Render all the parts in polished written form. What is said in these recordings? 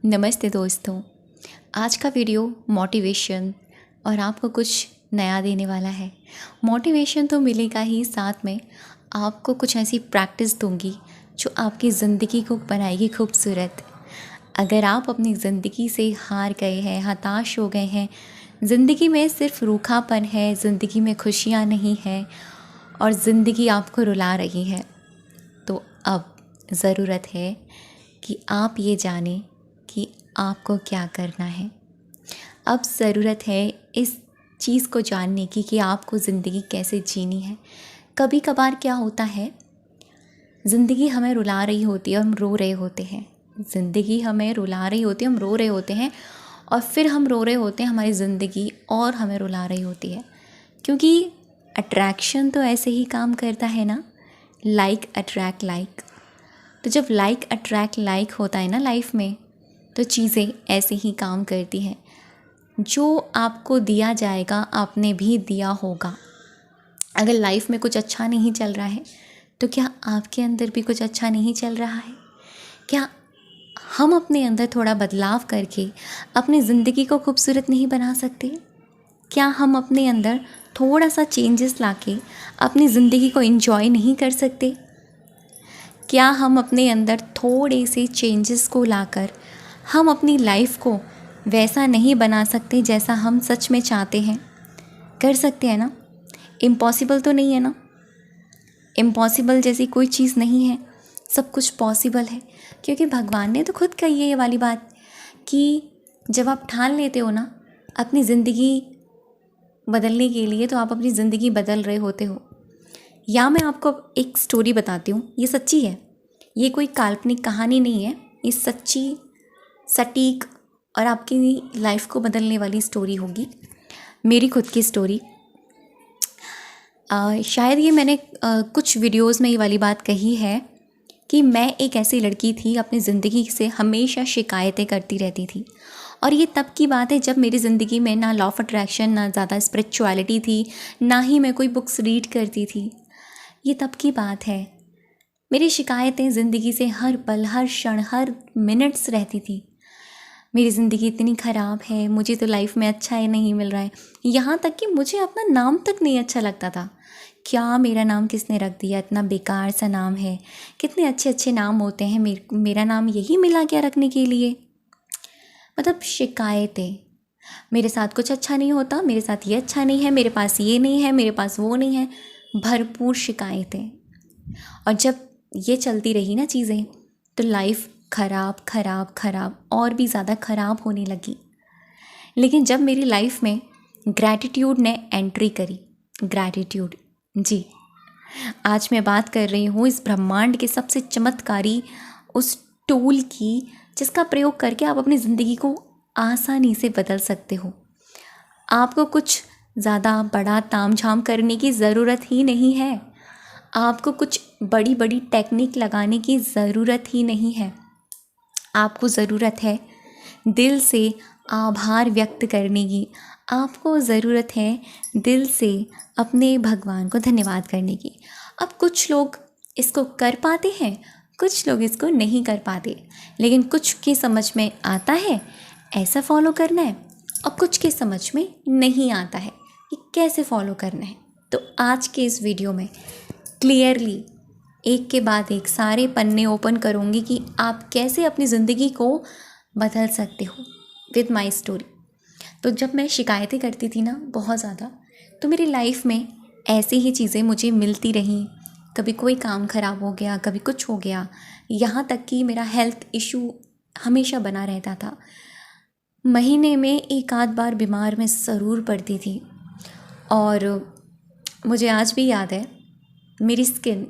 नमस्ते दोस्तों। आज का वीडियो मोटिवेशन और आपको कुछ नया देने वाला है। मोटिवेशन तो मिलेगा ही, साथ में आपको कुछ ऐसी प्रैक्टिस दूंगी जो आपकी ज़िंदगी को बनाएगी खूबसूरत। अगर आप अपनी ज़िंदगी से हार गए हैं, हताश हो गए हैं, ज़िंदगी में सिर्फ रूखापन है, ज़िंदगी में खुशियाँ नहीं है और ज़िंदगी आपको रुला रही है, तो अब ज़रूरत है कि आप ये जानें कि आपको क्या करना है। अब ज़रूरत है इस चीज़ को जानने की कि आपको ज़िंदगी कैसे जीनी है। कभी कभार क्या होता है, ज़िंदगी हमें रुला रही होती है और हम रो रहे होते हैं। ज़िंदगी हमें रुला रही होती है, हम रो रहे होते हैं और फिर हम रो रहे होते हैं, हमारी ज़िंदगी और हमें रुला रही होती है। क्योंकि अट्रैक्शन तो ऐसे ही काम करता है ना, लाइक अट्रैक्ट लाइक। तो जब लाइक अट्रैक्ट लाइक होता है ना लाइफ में, तो चीज़ें ऐसे ही काम करती हैं। जो आपको दिया जाएगा आपने भी दिया होगा। अगर लाइफ में कुछ अच्छा नहीं चल रहा है तो क्या आपके अंदर भी कुछ अच्छा नहीं चल रहा है? क्या हम अपने अंदर थोड़ा बदलाव करके अपनी ज़िंदगी को खूबसूरत नहीं बना सकते? क्या हम अपने अंदर थोड़ा सा चेंजेस लाके अपनी ज़िंदगी को एंजॉय नहीं कर सकते? क्या हम अपने अंदर थोड़े से चेंजेस को लाकर हम अपनी लाइफ को वैसा नहीं बना सकते जैसा हम सच में चाहते हैं? कर सकते हैं ना? इम्पॉसिबल तो नहीं है ना? इम्पॉसिबल जैसी कोई चीज़ नहीं है, सब कुछ पॉसिबल है। क्योंकि भगवान ने तो खुद कही है ये वाली बात कि जब आप ठान लेते हो ना अपनी ज़िंदगी बदलने के लिए, तो आप अपनी ज़िंदगी बदल रहे होते हो। या मैं आपको एक स्टोरी बताती हूँ, ये सच्ची है, ये कोई काल्पनिक कहानी नहीं है, ये सच्ची सटीक और आपकी लाइफ को बदलने वाली स्टोरी होगी, मेरी खुद की स्टोरी। शायद ये मैंने कुछ वीडियोस में ये वाली बात कही है कि मैं एक ऐसी लड़की थी, अपनी ज़िंदगी से हमेशा शिकायतें करती रहती थी। और ये तब की बात है जब मेरी ज़िंदगी में ना लॉ ऑफ अट्रैक्शन, ना ज़्यादा स्पिरिचुअलिटी थी, ना ही मैं कोई बुक्स रीड करती थी। ये तब की बात है। मेरी शिकायतें ज़िंदगी से हर पल, हर क्षण, हर मिनट्स रहती थी। मेरी ज़िंदगी इतनी ख़राब है, मुझे तो लाइफ में अच्छा ही नहीं मिल रहा है। यहाँ तक कि मुझे अपना नाम तक नहीं अच्छा लगता था। क्या मेरा नाम किसने रख दिया, इतना बेकार सा नाम है। कितने अच्छे अच्छे नाम होते हैं, मेरा नाम यही मिला क्या रखने के लिए? मतलब शिकायतें, मेरे साथ कुछ अच्छा नहीं होता, मेरे साथ ये अच्छा नहीं है, मेरे पास ये नहीं है, मेरे पास वो नहीं है, भरपूर शिकायतें। और जब ये चलती रही ना चीज़ें, तो लाइफ ख़राब ख़राब ख़राब और भी ज़्यादा ख़राब होने लगी। लेकिन जब मेरी लाइफ में ग्रैटिट्यूड ने एंट्री करी, ग्रैटिट्यूड, जी, आज मैं बात कर रही हूँ इस ब्रह्मांड के सबसे चमत्कारी उस टूल की जिसका प्रयोग करके आप अपनी ज़िंदगी को आसानी से बदल सकते हो। आपको कुछ ज़्यादा बड़ा तामझाम करने की ज़रूरत ही नहीं है। आपको कुछ बड़ी बड़ी टेक्निक लगाने की ज़रूरत ही नहीं है। आपको ज़रूरत है दिल से आभार व्यक्त करने की। आपको ज़रूरत है दिल से अपने भगवान को धन्यवाद करने की। अब कुछ लोग इसको कर पाते हैं, कुछ लोग इसको नहीं कर पाते, लेकिन कुछ के समझ में आता है ऐसा फॉलो करना है और कुछ के समझ में नहीं आता है कि कैसे फॉलो करना है। तो आज के इस वीडियो में क्लियरली एक के बाद एक सारे पन्ने ओपन करूँगी कि आप कैसे अपनी ज़िंदगी को बदल सकते हो विद माई स्टोरी। तो जब मैं शिकायतें करती थी ना बहुत ज़्यादा, तो मेरी लाइफ में ऐसी ही चीज़ें मुझे मिलती रहीं। कभी कोई काम ख़राब हो गया, कभी कुछ हो गया, यहाँ तक कि मेरा हेल्थ इशू हमेशा बना रहता था। महीने में एक आध बार बीमार मैं ज़रूर पड़ती थी। और मुझे आज भी याद है मेरी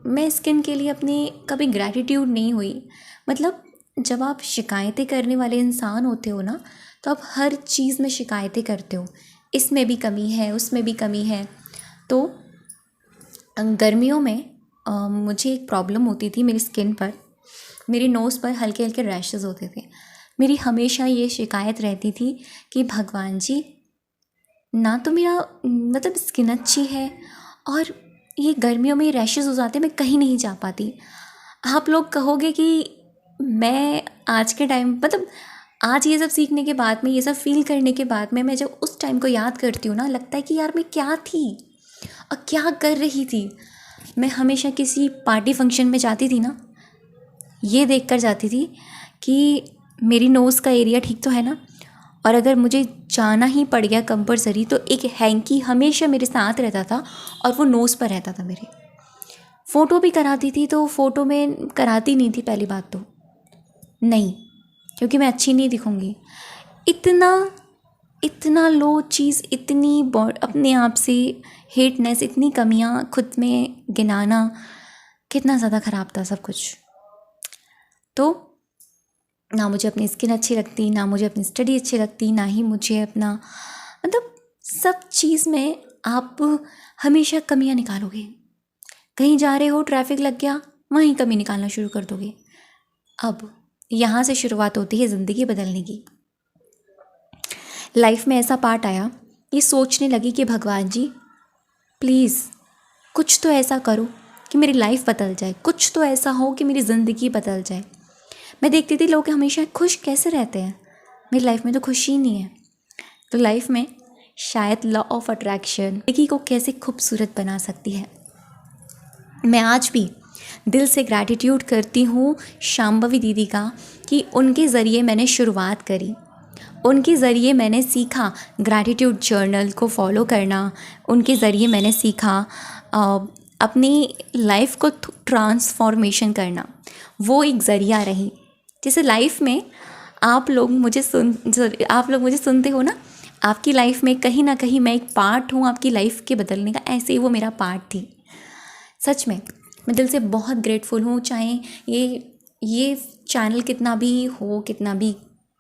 मैं स्किन के लिए अपनी कभी ग्रैटिट्यूड नहीं हुई। मतलब जब आप शिकायतें करने वाले इंसान होते हो ना, तो आप हर चीज़ में शिकायतें करते हो, इसमें भी कमी है, उसमें भी कमी है। तो गर्मियों में मुझे एक प्रॉब्लम होती थी मेरी स्किन पर, मेरी नोज़ पर हल्के हल्के रैशेज़ होते थे। मेरी हमेशा ये शिकायत रहती थी कि भगवान जी, ना तो मेरा मतलब स्किन अच्छी है और ये गर्मियों में रैशेज़ हो जाते, मैं कहीं नहीं जा पाती। आप लोग कहोगे कि मैं आज के टाइम मतलब आज ये सब सीखने के बाद में, ये सब फील करने के बाद में, मैं जब उस टाइम को याद करती हूँ ना, लगता है कि यार मैं क्या थी और क्या कर रही थी। मैं हमेशा किसी पार्टी फंक्शन में जाती थी ना, ये देख कर जाती थी कि मेरी नोज़ का एरिया ठीक तो है ना, और अगर मुझे जाना ही पड़ गया कंपलसरी तो एक हैंकी हमेशा मेरे साथ रहता था और वो नोज़ पर रहता था मेरे। फ़ोटो भी कराती थी तो फ़ोटो में कराती नहीं थी, पहली बात तो नहीं, क्योंकि मैं अच्छी नहीं दिखूँगी। इतना इतना लो चीज़, इतनी अपने आप से हेटनेस, इतनी कमियां खुद में गिनाना, कितना ज़्यादा ख़राब था सब कुछ। तो ना मुझे अपनी स्किन अच्छी लगती, ना मुझे अपनी स्टडी अच्छी लगती, ना ही मुझे अपना, मतलब सब चीज़ में आप हमेशा कमियां निकालोगे। कहीं जा रहे हो, ट्रैफिक लग गया, वहीं कमी निकालना शुरू कर दोगे। अब यहाँ से शुरुआत होती है ज़िंदगी बदलने की। लाइफ में ऐसा पार्ट आया, ये सोचने लगी कि भगवान जी प्लीज़ कुछ तो ऐसा करो कि मेरी लाइफ बदल जाए, कुछ तो ऐसा हो कि मेरी ज़िंदगी बदल जाए। मैं देखती थी लोग हमेशा खुश कैसे रहते हैं, मेरी लाइफ में तो खुशी ही नहीं है। तो लाइफ में शायद लॉ ऑफ अट्रैक्शन ज़िंदगी को कैसे खूबसूरत बना सकती है। मैं आज भी दिल से ग्रैटिट्यूड करती हूँ शांभवी दीदी का, कि उनके ज़रिए मैंने शुरुआत करी, उनके ज़रिए मैंने सीखा ग्रैटिट्यूड जर्नल को फॉलो करना, उनके ज़रिए मैंने सीखा अपनी लाइफ को ट्रांसफॉर्मेशन करना। वो एक ज़रिया रही। जैसे लाइफ में आप लोग मुझे सुनते हो ना, आपकी लाइफ में कहीं ना कहीं मैं एक पार्ट हूँ आपकी लाइफ के बदलने का, ऐसे ही वो मेरा पार्ट थी। सच में मैं दिल से बहुत ग्रेटफुल हूँ, चाहे ये चैनल कितना भी हो, कितना भी,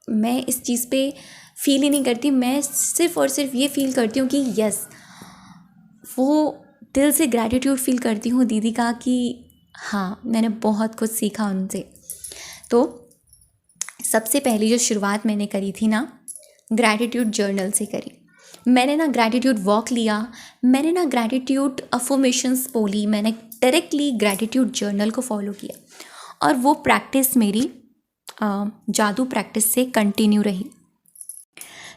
मैं इस चीज़ पे फील ही नहीं करती। मैं सिर्फ़ और सिर्फ ये फील करती हूँ कि यस, वो दिल से ग्रैटिट्यूड फील करती हूँ दीदी का कि हाँ, मैंने बहुत कुछ सीखा उनसे। तो सबसे पहली जो शुरुआत मैंने करी थी ना, ग्रैटिट्यूड जर्नल से करी। मैंने ना ग्रैटिट्यूड वॉक लिया, मैंने ना ग्रैटिट्यूड अफर्मेशंस बोली, मैंने डायरेक्टली ग्रैटिट्यूड जर्नल को फॉलो किया, और वो प्रैक्टिस मेरी जादू प्रैक्टिस से कंटिन्यू रही।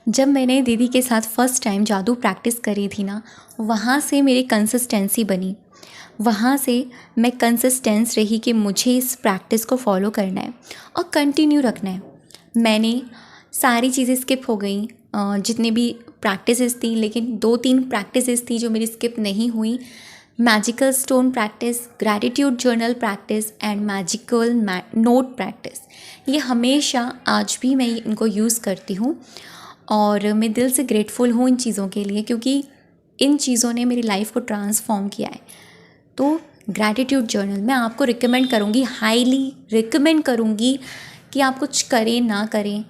जब मैंने दीदी के साथ फर्स्ट टाइम जादू प्रैक्टिस करी थी ना, वहाँ से मेरी कंसिस्टेंसी बनी, वहाँ से मैं कंसिस्टेंस रही कि मुझे इस प्रैक्टिस को फॉलो करना है और कंटिन्यू रखना है। मैंने सारी चीज़ें स्किप हो गई, जितनी भी प्रैक्टिसेस थी, लेकिन 2-3 प्रैक्टिसेस थी जो मेरी स्किप नहीं हुई। Magical stone practice, gratitude journal practice and magical note practice, ये हमेशा आज भी मैं इनको यूज़ करती हूँ और मैं दिल से ग्रेटफुल हूँ इन चीज़ों के लिए, क्योंकि इन चीज़ों ने मेरी लाइफ को ट्रांसफॉर्म किया है। तो ग्रैटिट्यूड जर्नल मैं आपको रिकमेंड करूँगी, हाईली रिकमेंड करूँगी कि आप कुछ करें ना करें,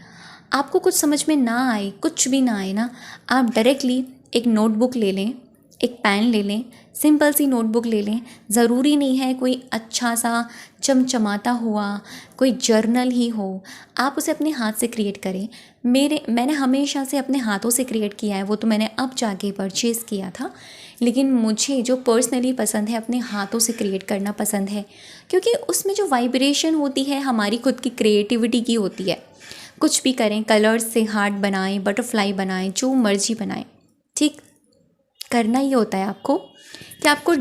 आपको कुछ समझ में ना आए, कुछ भी ना आए ना, आप डायरेक्टली एक नोटबुक ले लें, एक पेन ले लें, सिंपल सी नोटबुक ले लें। ज़रूरी नहीं है कोई अच्छा सा चमचमाता हुआ कोई जर्नल ही हो, आप उसे अपने हाथ से क्रिएट करें। मैंने हमेशा से अपने हाथों से क्रिएट किया है, वो तो मैंने अब जाके परचेज़ किया था, लेकिन मुझे जो पर्सनली पसंद है, अपने हाथों से क्रिएट करना पसंद है, क्योंकि उसमें जो वाइब्रेशन होती है हमारी खुद की क्रिएटिविटी की होती है। कुछ भी करें, कलर्स से हार्ट बनाएं, बटरफ्लाई बनाएं, जो मर्जी बनाएं, ठीक करना ही होता है आपको कि आपको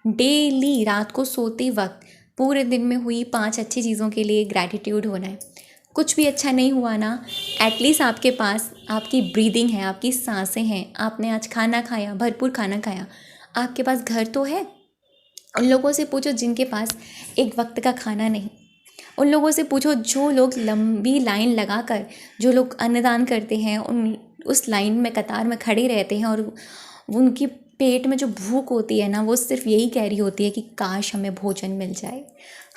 डेली रात को सोते वक्त पूरे दिन में हुई 5 अच्छी चीज़ों के लिए ग्रैटिट्यूड होना है। कुछ भी अच्छा नहीं हुआ ना, एटलीस्ट आपके पास आपकी ब्रीदिंग है, आपकी सांसें हैं, आपने आज खाना खाया, भरपूर खाना खाया, आपके पास घर तो है। उन लोगों से पूछो जिनके पास एक वक्त का खाना नहीं, उन लोगों से पूछो जो लोग लंबी लाइन लगाकर, जो लोग अन्नदान करते हैं, उस लाइन में कतार में खड़े रहते हैं, और उनकी पेट में जो भूख होती है ना, वो सिर्फ यही कह रही होती है कि काश हमें भोजन मिल जाए।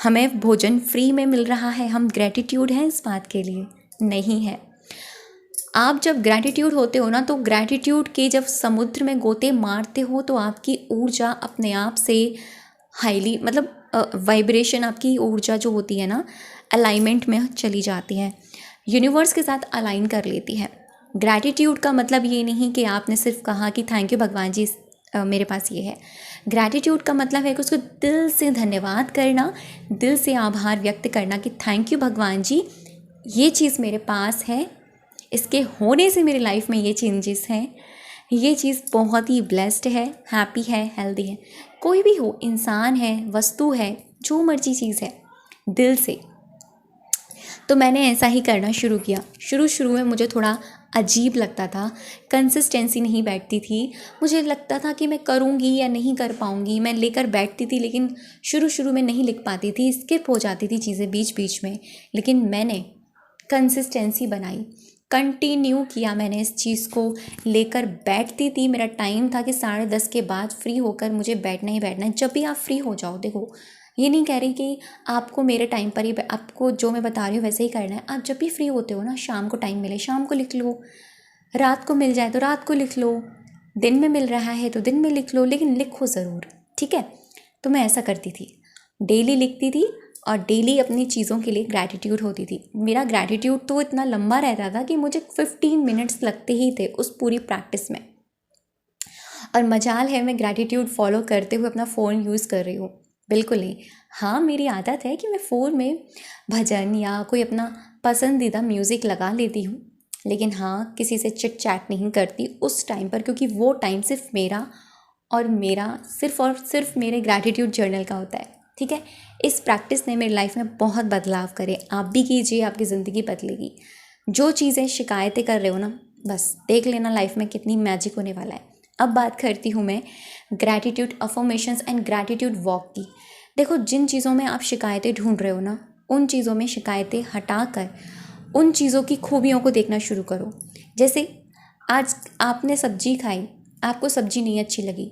हमें भोजन फ्री में मिल रहा है, हम ग्रैटिट्यूड हैं इस बात के लिए? नहीं है। आप जब ग्रैटिट्यूड होते हो ना, तो ग्रैटिट्यूड के जब समुद्र में गोते मारते हो तो आपकी ऊर्जा अपने आप से हाईली, मतलब वाइब्रेशन, आपकी ऊर्जा जो होती है ना, अलाइनमेंट में चली जाती है, यूनिवर्स के साथ अलाइन कर लेती है। ग्रैटिट्यूड का मतलब ये नहीं कि आपने सिर्फ कहा कि थैंक यू भगवान जी, मेरे पास ये है। ग्रैटिट्यूड का मतलब है कि उसको दिल से धन्यवाद करना, दिल से आभार व्यक्त करना कि थैंक यू भगवान जी, ये चीज़ मेरे पास है, इसके होने से मेरी लाइफ में ये चेंजेस हैं, ये चीज़ बहुत ही ब्लेस्ड है, हैप्पी है, हेल्दी है। कोई भी हो, इंसान है, वस्तु है, जो मर्जी चीज़ है, दिल से। तो मैंने ऐसा ही करना शुरू किया। शुरू में मुझे थोड़ा अजीब लगता था, कंसिस्टेंसी नहीं बैठती थी, मुझे लगता था कि मैं करूँगी या नहीं कर पाऊँगी। मैं लेकर बैठती थी लेकिन शुरू में नहीं लिख पाती थी, स्किप हो जाती थी चीज़ें बीच में। लेकिन मैंने कंसिस्टेंसी बनाई, कंटिन्यू किया, मैंने इस चीज़ को लेकर बैठती थी। मेरा टाइम था कि 10:30 के बाद फ्री होकर मुझे बैठना ही बैठना है। जब भी आप फ्री हो जाओ, देखो ये नहीं कह रही कि आपको मेरे टाइम पर ही, आपको जो मैं बता रही हूँ वैसे ही करना है। आप जब भी फ्री होते हो ना, शाम को टाइम मिले शाम को लिख लो, रात को मिल जाए तो रात को लिख लो, दिन में मिल रहा है तो दिन में लिख लो, लेकिन लिखो ज़रूर, ठीक है। तो मैं ऐसा करती थी, डेली लिखती थी और डेली अपनी चीज़ों के लिए ग्रैटिट्यूड होती थी। मेरा ग्रैटिट्यूड तो इतना लंबा रहता था कि मुझे 15 मिनट्स लगते ही थे उस पूरी प्रैक्टिस में। और मजाल है मैं ग्रैटिट्यूड फॉलो करते हुए अपना फ़ोन यूज़ कर रही हूँ, बिल्कुल नहीं। हाँ, मेरी आदत है कि मैं फ़ोन में भजन या कोई अपना पसंदीदा म्यूज़िक लगा लेती हूँ, लेकिन हाँ, किसी से चिट चैट नहीं करती उस टाइम पर, क्योंकि वो टाइम सिर्फ मेरा और सिर्फ मेरे ग्रैटिट्यूड जर्नल का होता है, ठीक है। इस प्रैक्टिस ने मेरी लाइफ में बहुत बदलाव करे। आप भी कीजिए, आपकी ज़िंदगी बदलेगी। जो चीज़ें शिकायतें कर रहे हो ना, बस देख लेना लाइफ में कितनी मैजिक होने वाला है। अब बात करती हूँ मैं gratitude affirmations and gratitude walk की। देखो, जिन चीज़ों में आप शिकायतें ढूंढ रहे हो ना, उन चीज़ों में शिकायतें हटाकर उन चीज़ों की खूबियों को देखना शुरू करो। जैसे आज आपने सब्जी खाई, आपको सब्जी नहीं अच्छी लगी,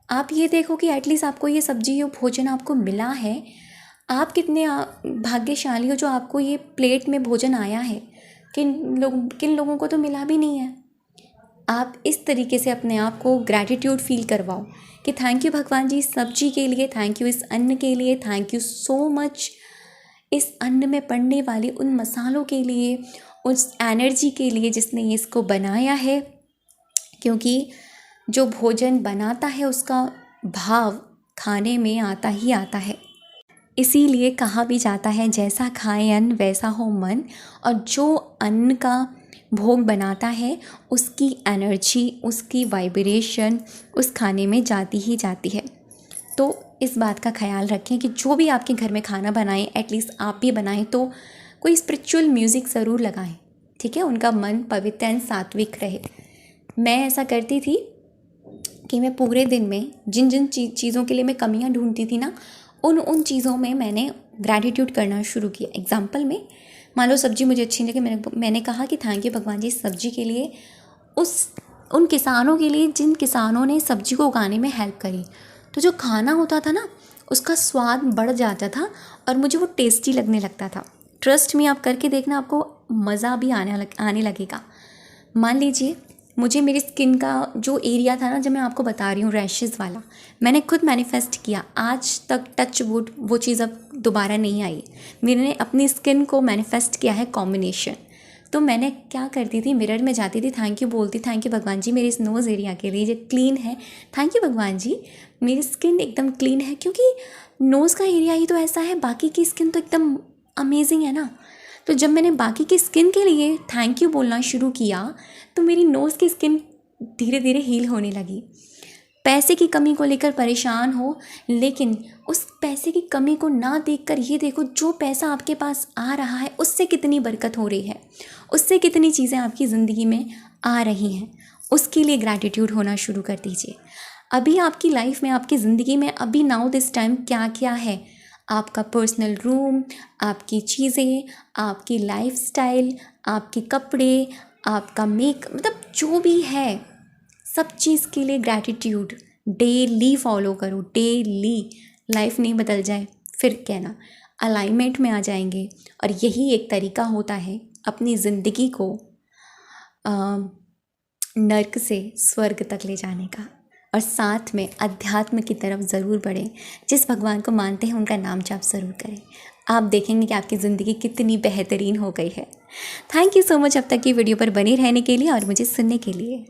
आप ये देखो कि एटलीस्ट आपको ये सब्जी, ये भोजन आपको मिला है। आप कितने भाग्यशाली हो जो आपको ये प्लेट में भोजन आया है। किन लोगों को तो मिला भी नहीं है। आप इस तरीके से अपने आप को ग्रैटिट्यूड फील करवाओ कि थैंक यू भगवान जी इस सब्जी के लिए, थैंक यू इस अन्न के लिए, थैंक यू सो मच इस अन्न में पड़ने वाली उन मसालों के लिए, उस एनर्जी के लिए जिसने इसको बनाया है। क्योंकि जो भोजन बनाता है उसका भाव खाने में आता ही आता है। इसीलिए कहा भी जाता है, जैसा खाए अन्न वैसा हो मन। और जो अन्न का भोग बनाता है उसकी एनर्जी, उसकी वाइब्रेशन उस खाने में जाती ही जाती है। तो इस बात का ख्याल रखें कि जो भी आपके घर में खाना बनाएं, एटलीस्ट आप भी बनाएं तो कोई स्पिरिचुअल म्यूज़िक ज़रूर लगाएं, ठीक है। उनका मन पवित्र एंड सात्विक रहे। मैं ऐसा करती थी कि मैं पूरे दिन में जिन जिन चीज़ों के लिए मैं कमियां ढूंढती थी ना, उन चीज़ों में मैंने ग्रैटिट्यूड करना शुरू किया। एग्जाम्पल में, मान लो सब्जी मुझे अच्छी नहीं लगी, मैंने कहा कि थैंक यू भगवान जी इस सब्जी के लिए, उन किसानों के लिए जिन किसानों ने सब्जी को उगाने में हेल्प करी। तो जो खाना होता था ना, उसका स्वाद बढ़ जाता था और मुझे वो टेस्टी लगने लगता था। ट्रस्ट में आप करके देखना, आपको मज़ा भी आने लगेगा। मान लीजिए मुझे मेरी स्किन का जो एरिया था ना, जब मैं आपको बता रही हूँ रैशेज़ वाला, मैंने खुद मैनिफेस्ट किया। आज तक टच वुड वो चीज़ अब दोबारा नहीं आई। मैंने अपनी स्किन को मैनिफेस्ट किया है कॉम्बिनेशन। तो मैंने क्या करती थी, मिरर में जाती थी, थैंक यू बोलती, थैंक यू भगवान जी मेरे इस नोज़ एरिया के लिए जो क्लीन है, थैंक यू भगवान जी मेरी स्किन एकदम क्लीन है। क्योंकि नोज़ का एरिया ही तो ऐसा है, बाकी की स्किन तो एकदम अमेजिंग है ना। तो जब मैंने बाकी की स्किन के लिए थैंक यू बोलना शुरू किया तो मेरी नोज़ की स्किन धीरे धीरे हील होने लगी। पैसे की कमी को लेकर परेशान हो, लेकिन उस पैसे की कमी को ना देखकर ये देखो जो पैसा आपके पास आ रहा है उससे कितनी बरकत हो रही है, उससे कितनी चीज़ें आपकी ज़िंदगी में आ रही हैं। उसके लिए ग्रैटिट्यूड होना शुरू कर दीजिए। अभी आपकी लाइफ में, आपकी ज़िंदगी में अभी नाउ दिस टाइम क्या क्या है, आपका पर्सनल रूम, आपकी चीज़ें, आपकी लाइफस्टाइल, आपके कपड़े, आपका मतलब जो भी है, सब चीज़ के लिए ग्रैटिट्यूड डेली फॉलो करो। डेली लाइफ नहीं बदल जाए फिर कहना, अलाइनमेंट में आ जाएंगे। और यही एक तरीका होता है अपनी ज़िंदगी को नर्क से स्वर्ग तक ले जाने का। और साथ में अध्यात्म की तरफ ज़रूर बढ़ें। जिस भगवान को मानते हैं उनका नाम जाप ज़रूर करें। आप देखेंगे कि आपकी ज़िंदगी कितनी बेहतरीन हो गई है। थैंक यू सो मच अब तक की वीडियो पर बने रहने के लिए और मुझे सुनने के लिए।